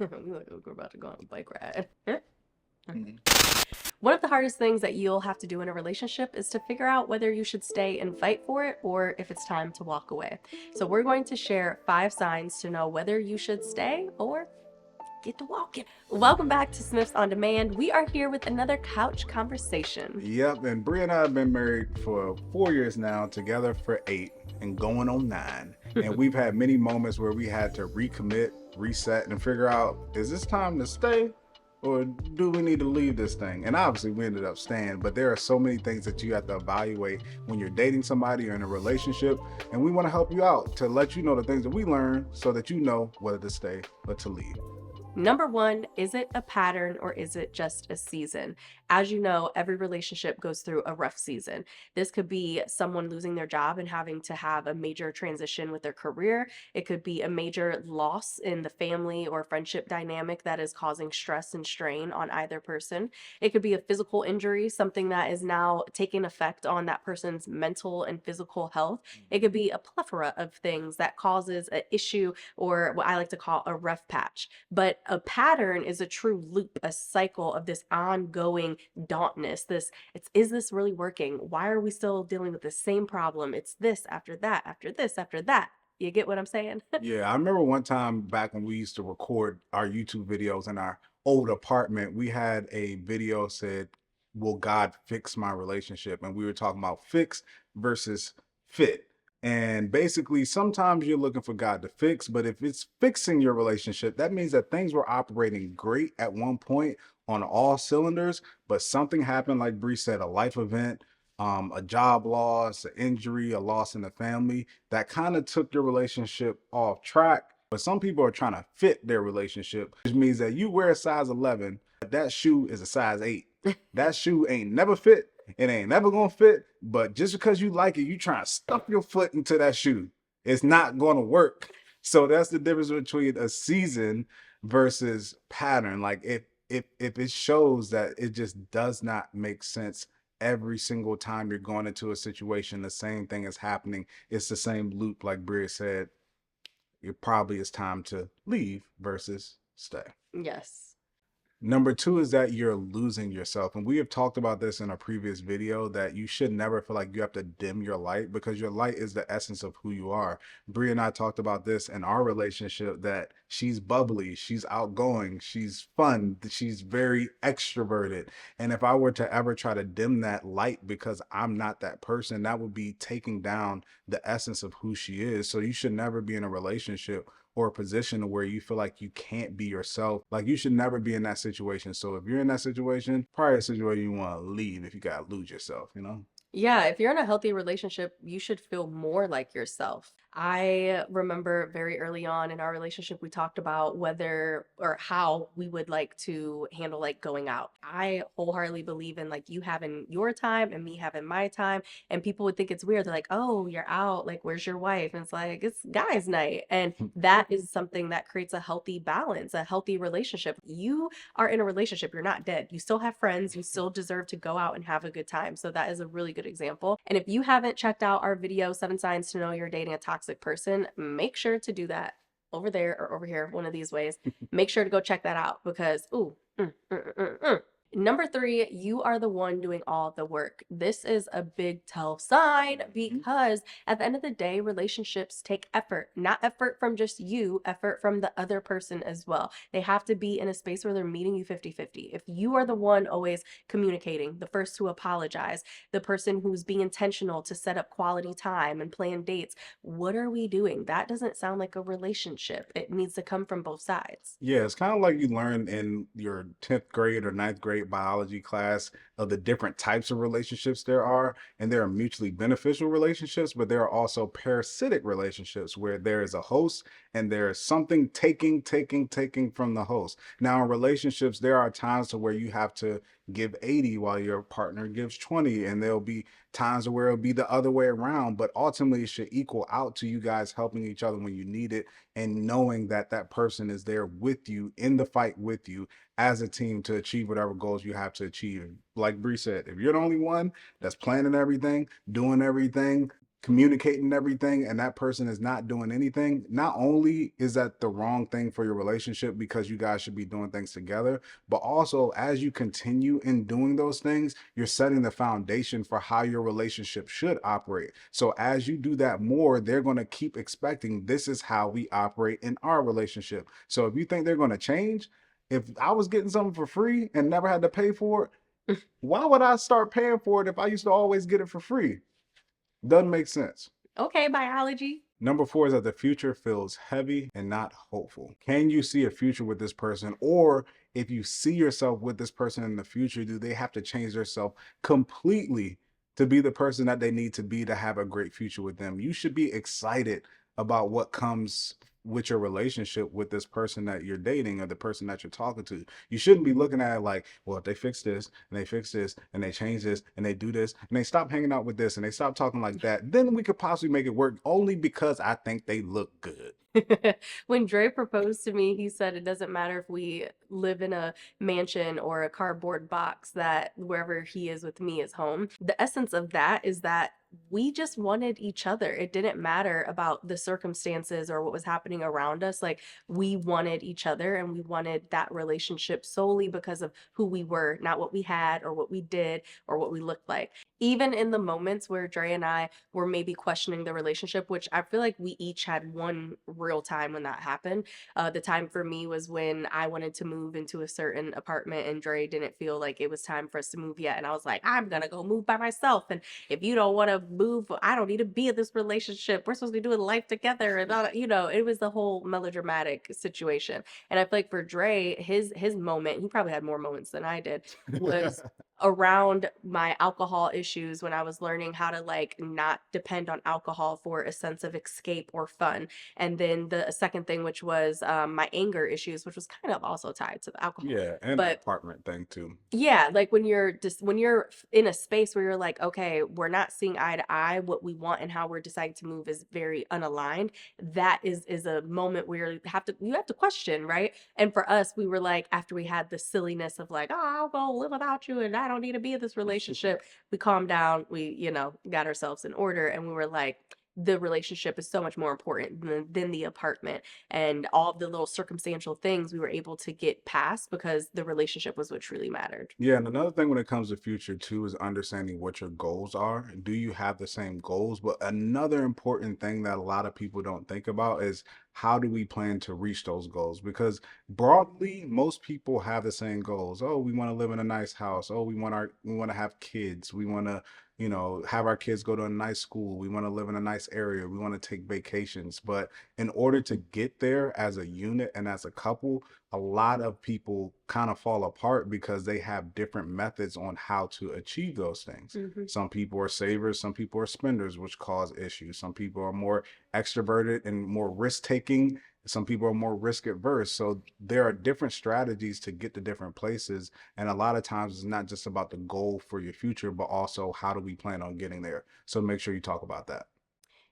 Look like we're about to go on a bike ride. Mhm. One of the hardest things that you'll have to do in a relationship is to figure out whether you should stay and fight for it or if it's time to walk away. So, we're going to share 5 signs to know whether you should stay or get to walking. Welcome back to Smiths on Demand. We are here with another couch conversation. Yep, and Bree and I have been married for 4 years now, together for 8, and going on 9. And we've had many moments where we had to recommit, reset, and figure out, is this time to stay or do we need to leave this thing? And obviously we ended up staying, but there are so many things that you have to evaluate when you're dating somebody or in a relationship. And we want to help you out to let you know the things that we learned so that you know whether to stay or to leave. Number one, is it a pattern or is it just a season? As you know, every relationship goes through a rough season. This could be someone losing their job and having to have a major transition with their career. It could be a major loss in the family or friendship dynamic that is causing stress and strain on either person. It could be a physical injury, something that is now taking effect on that person's mental and physical health. It could be a plethora of things that causes an issue or what I like to call a rough patch. But a pattern is a true loop, a cycle of this ongoing dauntless. Is this really working? Why are we still dealing with the same problem? It's this after that, after this, after that. You get what I'm saying? Yeah, I remember one time back when we used to record our YouTube videos in our old apartment, we had a video said, "Will God fix my relationship?" And we were talking about fix versus fit. And basically, sometimes you're looking for God to fix, but if it's fixing your relationship, that means that things were operating great at one point on all cylinders, but something happened, like Bree said, a life event, a job loss, an injury, a loss in the family that kind of took your relationship off track. But some people are trying to fit their relationship, which means that you wear a size 11, but that shoe is a size 8. That shoe ain't never fit. It ain't never gonna fit. But just because you like it, you trying to stuff your foot into that shoe. It's not gonna work. So that's the difference between a season versus pattern. Like if it shows that it just does not make sense every single time you're going into a situation, the same thing is happening. It's the same loop, like Bria said. It probably is time to leave versus stay. Yes. Number two is that you're losing yourself. And we have talked about this in a previous video that you should never feel like you have to dim your light because your light is the essence of who you are. Brie and I talked about this in our relationship that she's bubbly, she's outgoing, she's fun, she's very extroverted. And if I were to ever try to dim that light because I'm not that person, that would be taking down the essence of who she is. So you should never be in a relationship or a position where you feel like you can't be yourself. Like you should never be in that situation. So if you're in that situation, probably a situation you want to leave if you gotta lose yourself, you know? Yeah, if you're in a healthy relationship, you should feel more like yourself. I remember very early on in our relationship, we talked about whether or how we would like to handle like going out. I wholeheartedly believe in like you having your time and me having my time. And people would think it's weird. They're like, oh, you're out. Like, where's your wife? And it's like, it's guys' night. And that is something that creates a healthy balance, a healthy relationship. You are in a relationship, you're not dead. You still have friends, you still deserve to go out and have a good time. So that is a really good example. And if you haven't checked out our video, 7 Signs to Know You're Dating a Toxic Person, make sure to do that over there or over here, one of these ways. Make sure to go check that out because, ooh, Number three, you are the one doing all the work. This is a big tell sign because at the end of the day, relationships take effort, not effort from just you, effort from the other person as well. They have to be in a space where they're meeting you 50-50. If you are the one always communicating, the first to apologize, the person who's being intentional to set up quality time and plan dates, what are we doing? That doesn't sound like a relationship. It needs to come from both sides. Yeah, it's kind of like you learn in your 10th grade or ninth grade biology class of the different types of relationships there are. And there are mutually beneficial relationships, but there are also parasitic relationships where there is a host and there is something taking from the host. Now, in relationships, there are times to where you have to give 80 while your partner gives 20, and there'll be times where it'll be the other way around, but ultimately it should equal out to you guys helping each other when you need it and knowing that that person is there with you in the fight with you as a team to achieve whatever goals you have to achieve. Like Bree said, if you're the only one that's planning everything, doing everything, communicating everything and that person is not doing anything, not only is that the wrong thing for your relationship because you guys should be doing things together, but also as you continue in doing those things, you're setting the foundation for how your relationship should operate. So as you do that more, they're going to keep expecting this is how we operate in our relationship. So if you think they're going to change, if I was getting something for free and never had to pay for it, why would I start paying for it if I used to always get it for free? Doesn't make sense. Okay, biology. Number four is that the future feels heavy and not hopeful. Can you see a future with this person? Or if you see yourself with this person in the future, do they have to change themselves completely to be the person that they need to be to have a great future with them? You should be excited about what comes with your relationship with this person that you're dating or the person that you're talking to. You shouldn't be looking at it like, well, if they fix this and they fix this and they change this and they do this and they stop hanging out with this and they stop talking like that, then we could possibly make it work only because I think they look good. When Dre proposed to me, he said it doesn't matter if we live in a mansion or a cardboard box, that wherever he is with me is home. The essence of that is that we just wanted each other. It didn't matter about the circumstances or what was happening around us. Like, we wanted each other and we wanted that relationship solely because of who we were, not what we had or what we did or what we looked like. Even in the moments where Dre and I were maybe questioning the relationship, which I feel like we each had one real time when that happened. The time for me was when I wanted to move into a certain apartment and Dre didn't feel like it was time for us to move yet. And I was like, I'm gonna go move by myself. And if you don't want to move, I don't need to be in this relationship. We're supposed to be doing life together. And all, it was the whole melodramatic situation. And I feel like for Dre, his moment, he probably had more moments than I did, was around my alcohol issues when I was learning how to like not depend on alcohol for a sense of escape or fun. And then the second thing, which was my anger issues, which was kind of also tied to the alcohol. Yeah, and the But apartment thing too. yeah, like when you're just when you're in a space where you're like, okay, we're not seeing eye to eye, what we want and how we're deciding to move is very unaligned. That is a moment where you have to question, right? And for us, we were like, after we had the silliness of like, oh, I'll go live without you and I don't need to be in this relationship, we calmed down, we got ourselves in order, and we were like, the relationship is so much more important than the apartment, and all of the little circumstantial things we were able to get past because the relationship was what truly mattered. Yeah, and another thing when it comes to future too is understanding what your goals are. Do you have the same goals? But another important thing that a lot of people don't think about is how do we plan to reach those goals? Because broadly, most people have the same goals. Oh, we want to live in a nice house. Oh, we want to have kids. We want to, have our kids go to a nice school. We want to live in a nice area. We want to take vacations. But in order to get there as a unit and as a couple, a lot of people kind of fall apart because they have different methods on how to achieve those things. Mhm. Some people are savers, some people are spenders, which cause issues. Some people are more extroverted and more risk taking. Some people are more risk adverse. So there are different strategies to get to different places. And a lot of times it's not just about the goal for your future, but also how do we plan on getting there? So make sure you talk about that.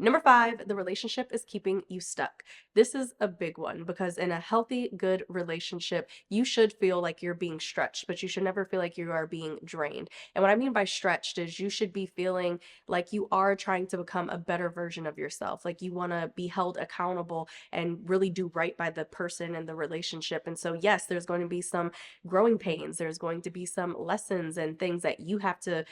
Number five, the relationship is keeping you stuck. This is a big one because in a healthy, good relationship, you should feel like you're being stretched, but you should never feel like you are being drained. And what I mean by stretched is you should be feeling like you are trying to become a better version of yourself. Like you want to be held accountable and really do right by the person and the relationship. And so, yes, there's going to be some growing pains, there's going to be some lessons and things that you have to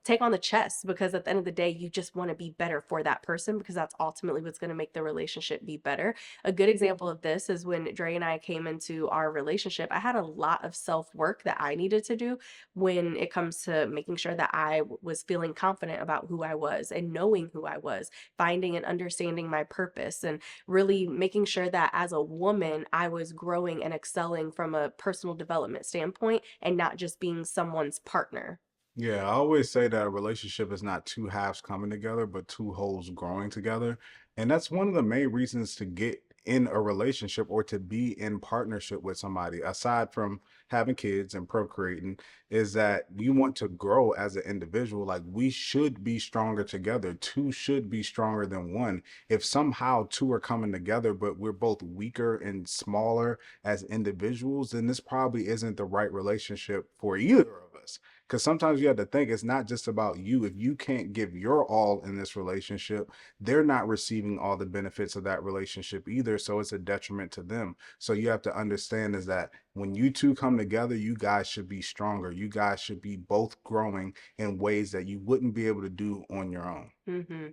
take on the chest, because at the end of the day, you just want to be better for that person because that's ultimately what's going to make the relationship be better. A good example of this is when Dre and I came into our relationship, I had a lot of self work that I needed to do when it comes to making sure that I was feeling confident about who I was and knowing who I was, finding and understanding my purpose, and really making sure that as a woman, I was growing and excelling from a personal development standpoint and not just being someone's partner. Yeah, I always say that a relationship is not two halves coming together, but two wholes growing together. And that's one of the main reasons to get in a relationship or to be in partnership with somebody, aside from having kids and procreating, is that you want to grow as an individual. Like we should be stronger together. Two should be stronger than one. If somehow two are coming together, but we're both weaker and smaller as individuals, then this probably isn't the right relationship for either of us. Because sometimes you have to think it's not just about you. If you can't give your all in this relationship, they're not receiving all the benefits of that relationship either. So it's a detriment to them. So you have to understand is that when you two come together, you guys should be stronger. You guys should be both growing in ways that you wouldn't be able to do on your own. Mm-hmm.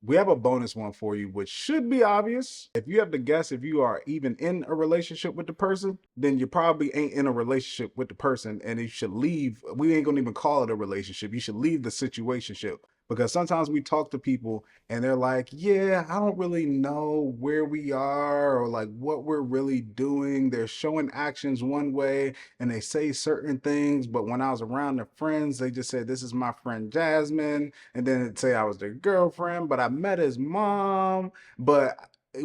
We have a bonus one for you, which should be obvious. If you have to guess if you are even in a relationship with the person, then you probably ain't in a relationship with the person, and you should leave. We ain't gonna even call it a relationship. You should leave the situationship, because sometimes we talk to people and they're like, yeah, I don't really know where we are or like what we're really doing. They're showing actions one way and they say certain things, but when I was around their friends, they just said, this is my friend Jasmine, and then it'd say I was their girlfriend, but I met his mom, but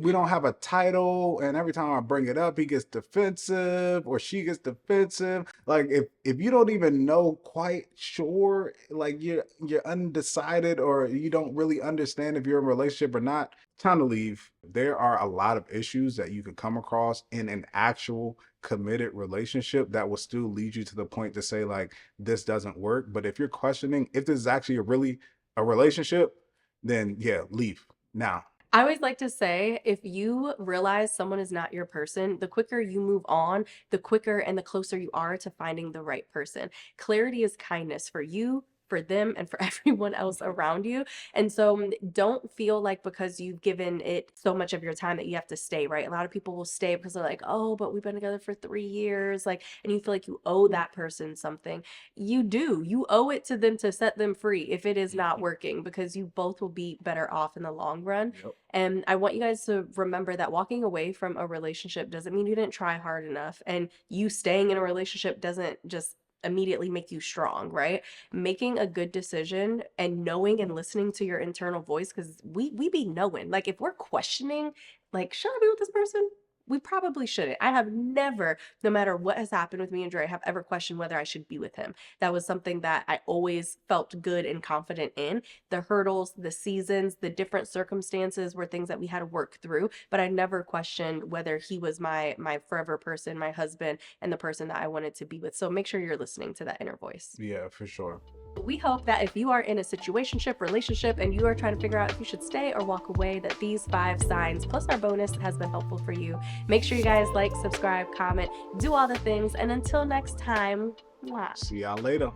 we don't have a title, and every time I bring it up he gets defensive or she gets defensive. Like if you don't even know quite sure, like you're undecided or you don't really understand if you're in a relationship or not, time to leave. There are a lot of issues that you can come across in an actual committed relationship that will still lead you to the point to say like this doesn't work. But if you're questioning if this is actually a relationship, then yeah, leave now. I always like to say, if you realize someone is not your person, the quicker you move on, the quicker and the closer you are to finding the right person. Clarity is kindness for you, for them, and for everyone else around you. And so don't feel like because you've given it so much of your time that you have to stay, right? A lot of people will stay because they're like, oh, but we've been together for 3 years. Like, and you feel like you owe that person something. You do. You owe it to them to set them free if it is not working, because you both will be better off in the long run. Yep. And I want you guys to remember that walking away from a relationship doesn't mean you didn't try hard enough. And you staying in a relationship doesn't just immediately make you strong, right? Making a good decision and knowing and listening to your internal voice, because we be knowing. Like if we're questioning, like, should I be with this person? We probably shouldn't. I have never, no matter what has happened with me and Dre, have ever questioned whether I should be with him. That was something that I always felt good and confident in. The hurdles, the seasons, the different circumstances were things that we had to work through, but I never questioned whether he was my forever person, my husband, and the person that I wanted to be with. So make sure you're listening to that inner voice. Yeah, for sure. We hope that if you are in a situationship, relationship, and you are trying to figure out if you should stay or walk away, that these 5 signs plus our bonus has been helpful for you. Make sure you guys like, subscribe, comment, do all the things, and until next time, mwah. See y'all later.